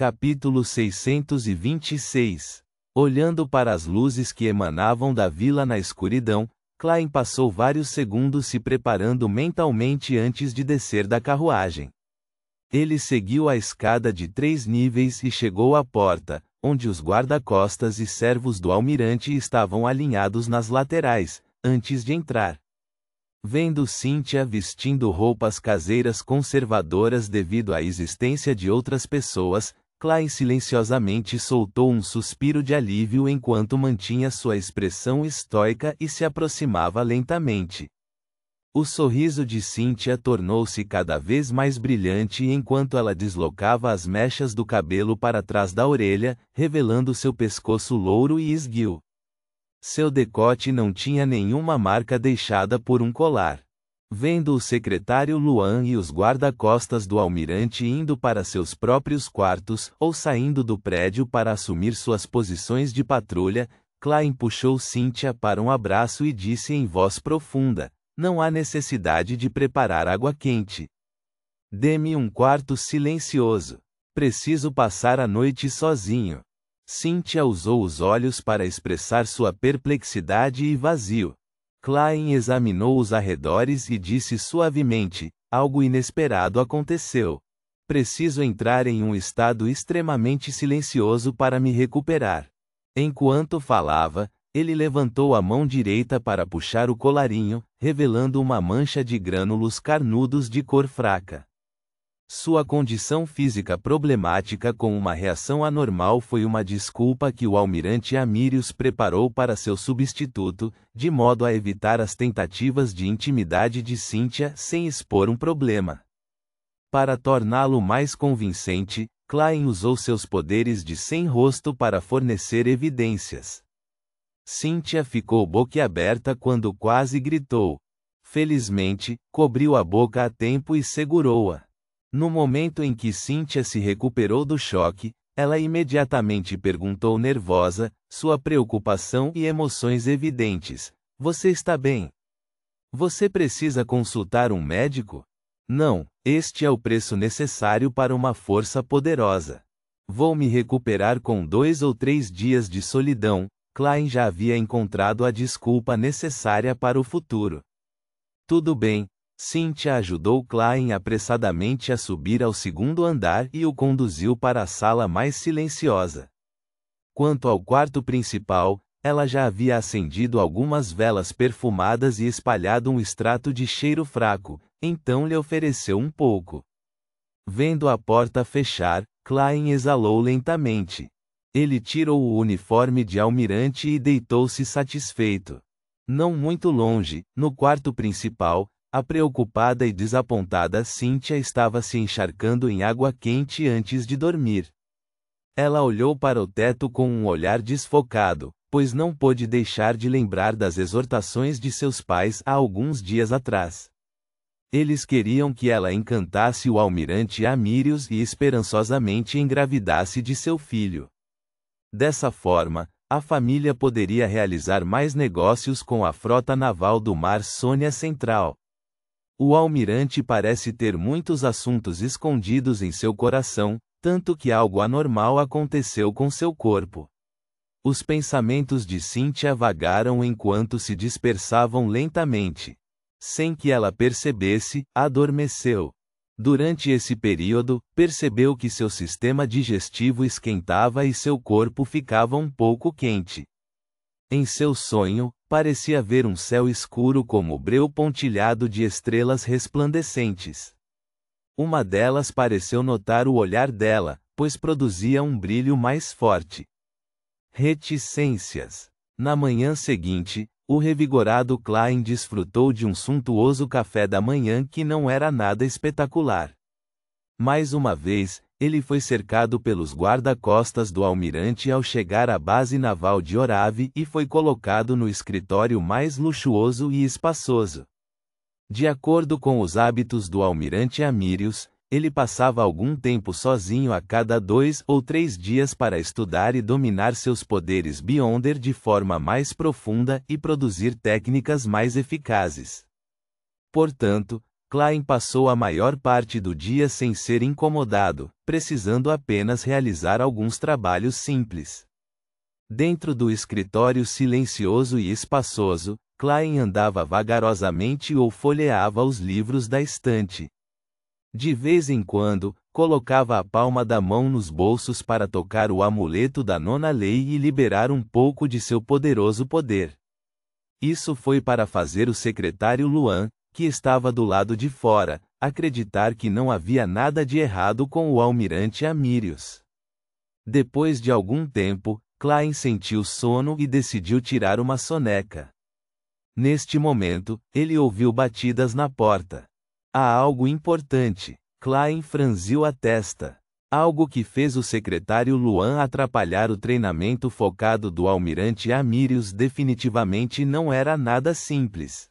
Capítulo 626. Olhando para as luzes que emanavam da vila na escuridão, Klein passou vários segundos se preparando mentalmente antes de descer da carruagem. Ele seguiu a escada de 3 níveis e chegou à porta, onde os guarda-costas e servos do almirante estavam alinhados nas laterais, antes de entrar. Vendo Cynthia vestindo roupas caseiras conservadoras devido à existência de outras pessoas, Klein silenciosamente soltou um suspiro de alívio enquanto mantinha sua expressão estoica e se aproximava lentamente. O sorriso de Cynthia tornou-se cada vez mais brilhante enquanto ela deslocava as mechas do cabelo para trás da orelha, revelando seu pescoço louro e esguio. Seu decote não tinha nenhuma marca deixada por um colar. Vendo o secretário Luan e os guarda-costas do almirante indo para seus próprios quartos ou saindo do prédio para assumir suas posições de patrulha, Klein puxou Cynthia para um abraço e disse em voz profunda: "Não há necessidade de preparar água quente. Dê-me um quarto silencioso. Preciso passar a noite sozinho." Cynthia usou os olhos para expressar sua perplexidade e vazio. Klein examinou os arredores e disse suavemente: "Algo inesperado aconteceu. Preciso entrar em um estado extremamente silencioso para me recuperar." Enquanto falava, ele levantou a mão direita para puxar o colarinho, revelando uma mancha de grânulos carnudos de cor fraca. Sua condição física problemática com uma reação anormal foi uma desculpa que o almirante Amirius preparou para seu substituto, de modo a evitar as tentativas de intimidade de Cynthia sem expor um problema. Para torná-lo mais convincente, Klein usou seus poderes de sem-rosto para fornecer evidências. Cynthia ficou boquiaberta quando quase gritou. Felizmente, cobriu a boca a tempo e segurou-a. No momento em que Cynthia se recuperou do choque, ela imediatamente perguntou nervosa, sua preocupação e emoções evidentes: "Você está bem? Você precisa consultar um médico?" "Não, este é o preço necessário para uma força poderosa. Vou me recuperar com 2 ou 3 dias de solidão." Klein já havia encontrado a desculpa necessária para o futuro. "Tudo bem." Cynthia ajudou Klein apressadamente a subir ao 2º andar e o conduziu para a sala mais silenciosa. Quanto ao quarto principal, ela já havia acendido algumas velas perfumadas e espalhado um extrato de cheiro fraco, então lhe ofereceu um pouco. Vendo a porta fechar, Klein exalou lentamente. Ele tirou o uniforme de almirante e deitou-se satisfeito. Não muito longe, no quarto principal, a preocupada e desapontada Cynthia estava se encharcando em água quente antes de dormir. Ela olhou para o teto com um olhar desfocado, pois não pôde deixar de lembrar das exortações de seus pais há alguns dias atrás. Eles queriam que ela encantasse o almirante Amirius e esperançosamente engravidasse de seu filho. Dessa forma, a família poderia realizar mais negócios com a frota naval do Mar Sônia Central. O almirante parece ter muitos assuntos escondidos em seu coração, tanto que algo anormal aconteceu com seu corpo. Os pensamentos de Cynthia vagaram enquanto se dispersavam lentamente. Sem que ela percebesse, adormeceu. Durante esse período, percebeu que seu sistema digestivo esquentava e seu corpo ficava um pouco quente. Em seu sonho, parecia ver um céu escuro como breu pontilhado de estrelas resplandecentes. Uma delas pareceu notar o olhar dela, pois produzia um brilho mais forte. Reticências. Na manhã seguinte, o revigorado Klein desfrutou de um suntuoso café da manhã que não era nada espetacular. Mais uma vez, ele foi cercado pelos guarda-costas do almirante ao chegar à base naval de Orave e foi colocado no escritório mais luxuoso e espaçoso. De acordo com os hábitos do almirante Amirius, ele passava algum tempo sozinho a cada 2 ou 3 dias para estudar e dominar seus poderes Beyonder de forma mais profunda e produzir técnicas mais eficazes. Portanto, Klein passou a maior parte do dia sem ser incomodado, precisando apenas realizar alguns trabalhos simples. Dentro do escritório silencioso e espaçoso, Klein andava vagarosamente ou folheava os livros da estante. De vez em quando, colocava a palma da mão nos bolsos para tocar o amuleto da nona lei e liberar um pouco de seu poderoso poder. Isso foi para fazer o secretário Luan, que estava do lado de fora, acreditar que não havia nada de errado com o almirante Amírios. Depois de algum tempo, Klein sentiu sono e decidiu tirar uma soneca. Neste momento, ele ouviu batidas na porta. Há algo importante. Klein franziu a testa. Algo que fez o secretário Luan atrapalhar o treinamento focado do almirante Amírios definitivamente não era nada simples.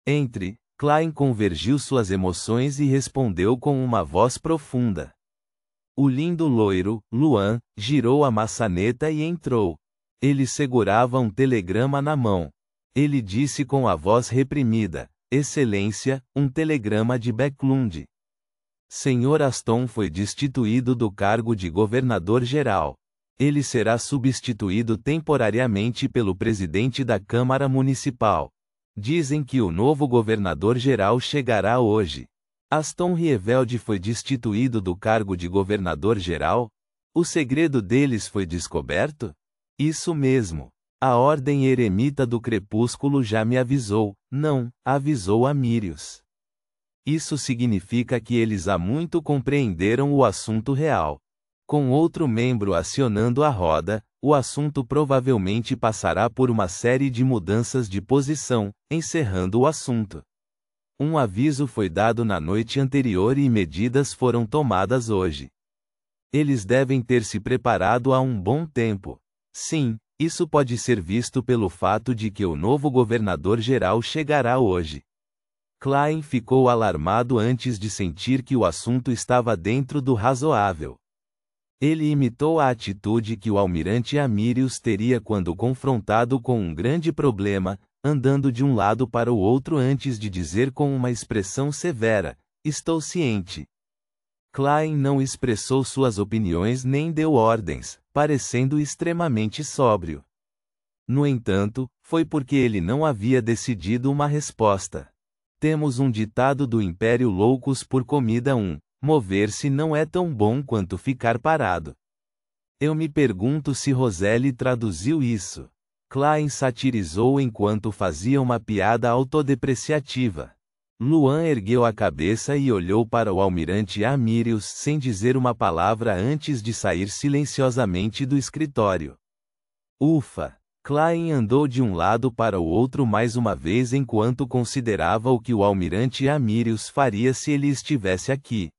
Entre, Klein convergiu suas emoções e respondeu com uma voz profunda. O lindo loiro, Luan, girou a maçaneta e entrou. Ele segurava um telegrama na mão. Ele disse com a voz reprimida: Excelência, um telegrama de Backlund. Senhor Aston foi destituído do cargo de governador-geral. Ele será substituído temporariamente pelo presidente da Câmara Municipal. Dizem que o novo governador-geral chegará hoje. Aston Rievelde foi destituído do cargo de governador-geral? O segredo deles foi descoberto? Isso mesmo. A Ordem Eremita do Crepúsculo já me avisou, não, avisou Amírios. Isso significa que eles há muito compreenderam o assunto real. Com outro membro acionando a roda, o assunto provavelmente passará por uma série de mudanças de posição, encerrando o assunto. Um aviso foi dado na noite anterior e medidas foram tomadas hoje. Eles devem ter se preparado há um bom tempo. Sim, isso pode ser visto pelo fato de que o novo governador-geral chegará hoje. Klein ficou alarmado antes de sentir que o assunto estava dentro do razoável. Ele imitou a atitude que o almirante Amírios teria quando confrontado com um grande problema, andando de um lado para o outro antes de dizer com uma expressão severa: estou ciente. Klein não expressou suas opiniões nem deu ordens, parecendo extremamente sóbrio. No entanto, foi porque ele não havia decidido uma resposta. Temos um ditado do Império Loucos por comida mover-se não é tão bom quanto ficar parado. Eu me pergunto se Roselle traduziu isso. Klein satirizou enquanto fazia uma piada autodepreciativa. Luan ergueu a cabeça e olhou para o almirante Amírios sem dizer uma palavra antes de sair silenciosamente do escritório. Ufa! Klein andou de um lado para o outro mais uma vez enquanto considerava o que o almirante Amírios faria se ele estivesse aqui.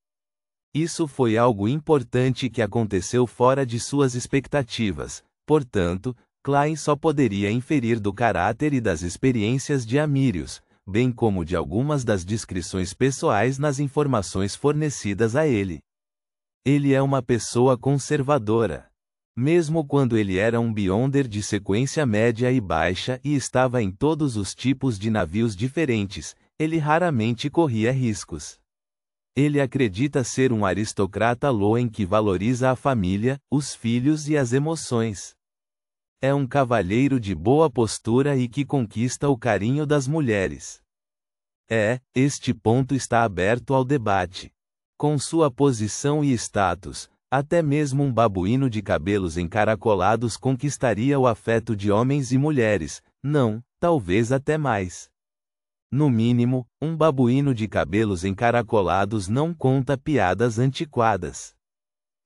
Isso foi algo importante que aconteceu fora de suas expectativas, portanto, Klein só poderia inferir do caráter e das experiências de Amírios, bem como de algumas das descrições pessoais nas informações fornecidas a ele. Ele é uma pessoa conservadora. Mesmo quando ele era um Beyonder de sequência média e baixa e estava em todos os tipos de navios diferentes, ele raramente corria riscos. Ele acredita ser um aristocrata Loen que valoriza a família, os filhos e as emoções. É um cavalheiro de boa postura e que conquista o carinho das mulheres. Este ponto está aberto ao debate. Com sua posição e status, até mesmo um babuíno de cabelos encaracolados conquistaria o afeto de homens e mulheres, não, talvez até mais. No mínimo, um babuíno de cabelos encaracolados não conta piadas antiquadas.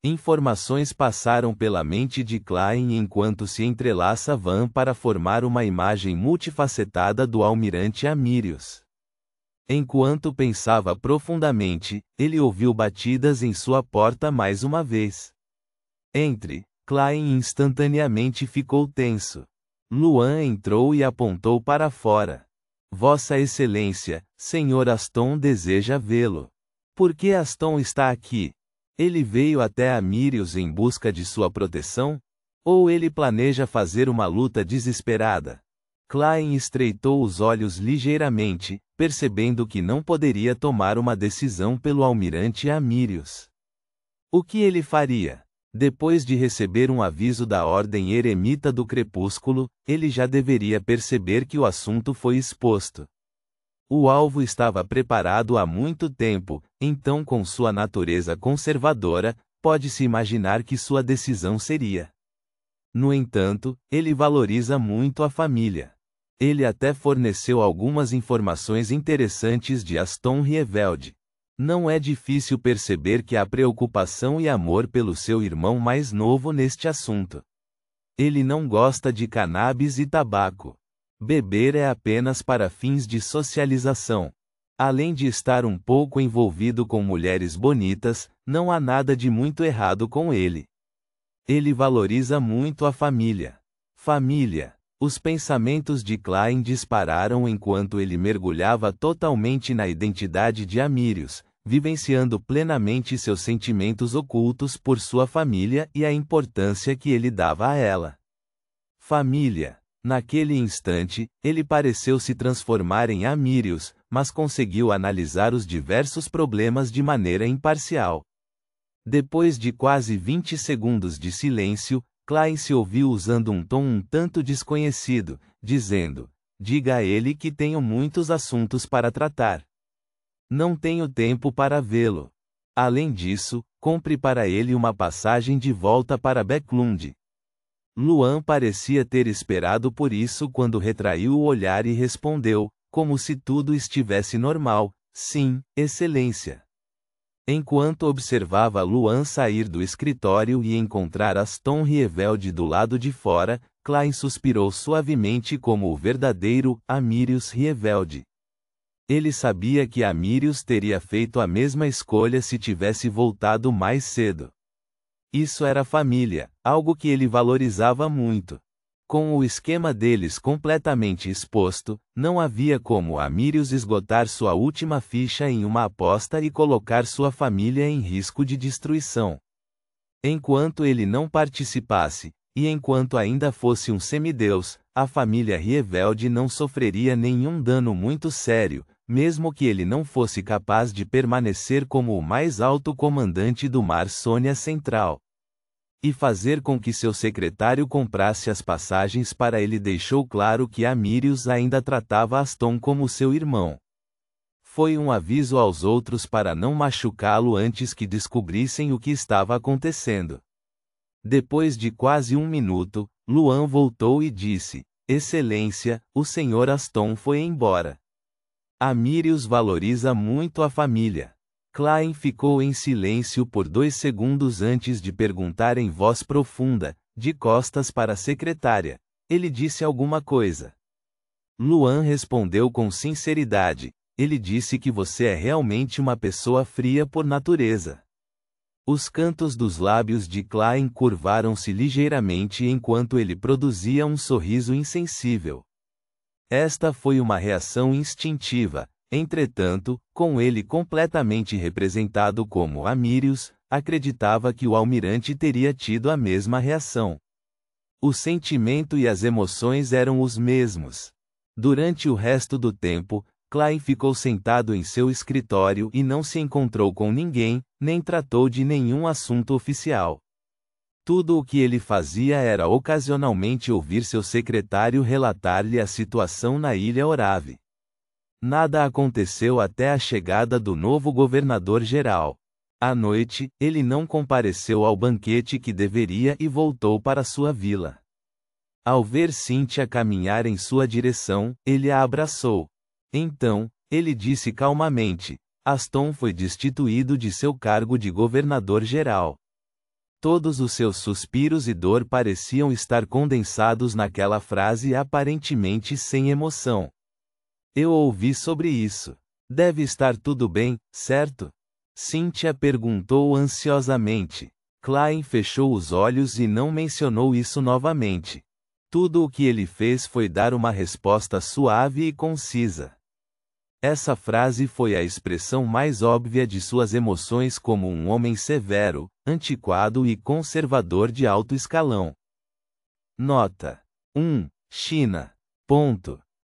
Informações passaram pela mente de Klein enquanto se entrelaça Van para formar uma imagem multifacetada do almirante Amírios. Enquanto pensava profundamente, ele ouviu batidas em sua porta mais uma vez. Klein instantaneamente ficou tenso. Luan entrou e apontou para fora. Vossa Excelência, Sr. Aston deseja vê-lo. Por que Aston está aqui? Ele veio até Amírios em busca de sua proteção? Ou ele planeja fazer uma luta desesperada? Klein estreitou os olhos ligeiramente, percebendo que não poderia tomar uma decisão pelo almirante Amyrius. O que ele faria? Depois de receber um aviso da Ordem Eremita do Crepúsculo, ele já deveria perceber que o assunto foi exposto. O alvo estava preparado há muito tempo, então, com sua natureza conservadora, pode-se imaginar que sua decisão seria. No entanto, ele valoriza muito a família. Ele até forneceu algumas informações interessantes de Aston Rievelde. Não é difícil perceber que há preocupação e amor pelo seu irmão mais novo neste assunto. Ele não gosta de cannabis e tabaco. Beber é apenas para fins de socialização. Além de estar um pouco envolvido com mulheres bonitas, não há nada de muito errado com ele. Ele valoriza muito a família. Família. Os pensamentos de Klein dispararam enquanto ele mergulhava totalmente na identidade de Amyrius, vivenciando plenamente seus sentimentos ocultos por sua família e a importância que ele dava a ela. Família. Naquele instante, ele pareceu se transformar em Amyrius, mas conseguiu analisar os diversos problemas de maneira imparcial. Depois de quase 20 segundos de silêncio, Klein se ouviu usando um tom um tanto desconhecido, dizendo: "Diga a ele que tenho muitos assuntos para tratar. Não tenho tempo para vê-lo. Além disso, compre para ele uma passagem de volta para Backlund." Luan parecia ter esperado por isso quando retraiu o olhar e respondeu, como se tudo estivesse normal: "Sim, Excelência." Enquanto observava Luan sair do escritório e encontrar Aston Rievelde do lado de fora, Klein suspirou suavemente como o verdadeiro Amyrius Rievelde. Ele sabia que Amyrius teria feito a mesma escolha se tivesse voltado mais cedo. Isso era família, algo que ele valorizava muito. Com o esquema deles completamente exposto, não havia como Amyrius esgotar sua última ficha em uma aposta e colocar sua família em risco de destruição. Enquanto ele não participasse, e enquanto ainda fosse um semideus, a família Rievelde não sofreria nenhum dano muito sério, mesmo que ele não fosse capaz de permanecer como o mais alto comandante do Mar Sônia Central. E fazer com que seu secretário comprasse as passagens para ele deixou claro que Amyrius ainda tratava Aston como seu irmão. Foi um aviso aos outros para não machucá-lo antes que descobrissem o que estava acontecendo. Depois de quase um minuto, Luan voltou e disse: "Excelência, o Sr. Aston foi embora. Amyrius valoriza muito a família." Klein ficou em silêncio por 2 segundos antes de perguntar em voz profunda, de costas para a secretária: "Ele disse alguma coisa?" Luan respondeu com sinceridade: "Ele disse que você é realmente uma pessoa fria por natureza." Os cantos dos lábios de Klein curvaram-se ligeiramente enquanto ele produzia um sorriso insensível. Esta foi uma reação instintiva. Entretanto, com ele completamente representado como Amyrius, acreditava que o almirante teria tido a mesma reação. O sentimento e as emoções eram os mesmos. Durante o resto do tempo, Klein ficou sentado em seu escritório e não se encontrou com ninguém, nem tratou de nenhum assunto oficial. Tudo o que ele fazia era ocasionalmente ouvir seu secretário relatar-lhe a situação na Ilha Orave. Nada aconteceu até a chegada do novo governador-geral. À noite, ele não compareceu ao banquete que deveria e voltou para sua vila. Ao ver Cynthia caminhar em sua direção, ele a abraçou. Então, ele disse calmamente: "Aston foi destituído de seu cargo de governador-geral." Todos os seus suspiros e dor pareciam estar condensados naquela frase aparentemente sem emoção. "Eu ouvi sobre isso. Deve estar tudo bem, certo?" Cynthia perguntou ansiosamente. Klein fechou os olhos e não mencionou isso novamente. Tudo o que ele fez foi dar uma resposta suave e concisa. Essa frase foi a expressão mais óbvia de suas emoções como um homem severo, antiquado e conservador de alto escalão. Nota: 1. China. Ponto.